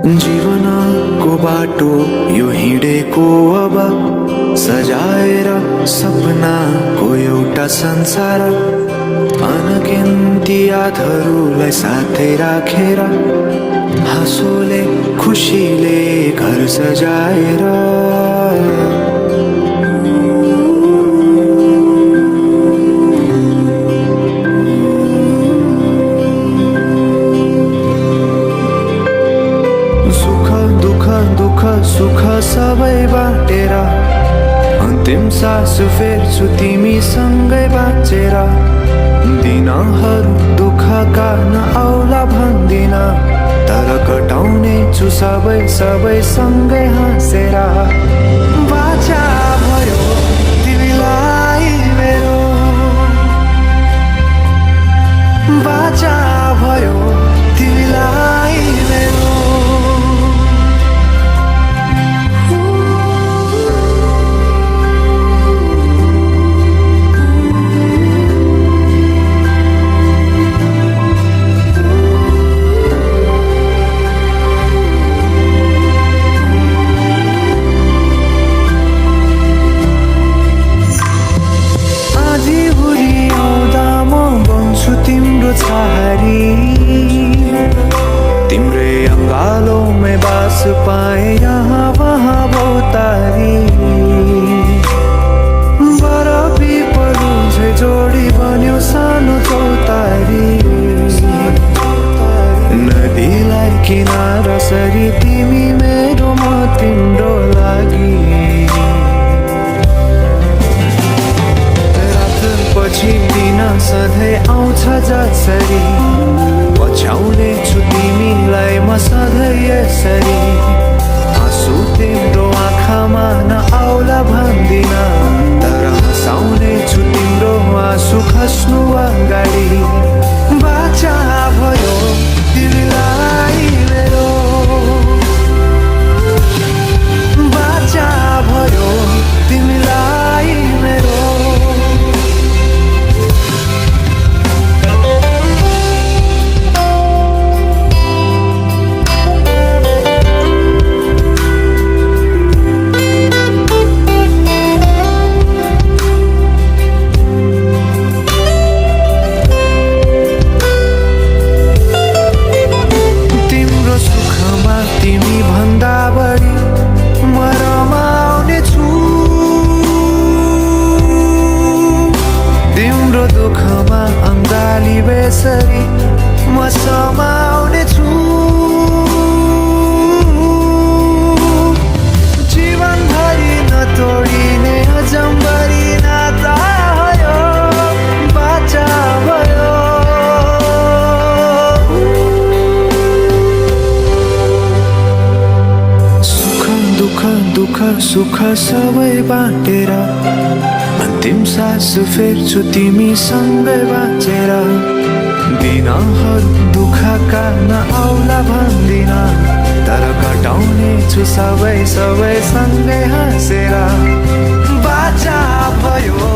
जीवनको बाटो यो हिँडेको अब सजाएर सपनाको एउटा संसार अनगिन्ती यादहरूलाई साथै राखेर हाँसोले खुसीले घर सजाएर दुख सुख सबै बाटेर अन्तिम सास फेर्छु तिमीसँगै बाँचेर दिनहरू दुःखका नआउला भन्दिन तर कटाउने छु सबै सँगै हाँसेर बाचा भयो तिमीलाई मेरो बाचा भयो तिमीलाई मेरो तिम्रो छारी तिम्रै अङ्गालोमै बास पाए यहाँ वहाँ बहुतारी बरफी पलु झै जोडी बन्यो सानो चौतारी नदीलाई किनारा सरी तिमी मेरो म तिम्रो लागि पछि दिन सधैँ आउँछ जसरी पछ्याउने छु तिमीलाई म सधैँ यसरी आँसु तिम्रो आँखामा नआउला भन्दिन तर हँसाउने छु तिम्रो आँसु खस्नु अगाडि बाचा भयो तिमीलाई मेरो बाचा भयो तिमीलाई मेरो तिमी भन्दा बढी म रमाउने छु तिम्रो दुःखमा अङ्गाली बेसरी म समाउने छु जीवनभरि नतोडिने अजम्बरी नाता भयो बाचा भयो दुःख सुख सबै बाटेर अन्तिम सास फेर्छु तिमीसँगै बाँचेर दिनहरू दुःखका नआउला भन्दिन तर कटाउने छु सबै सँगै हाँसेर बाचा भयो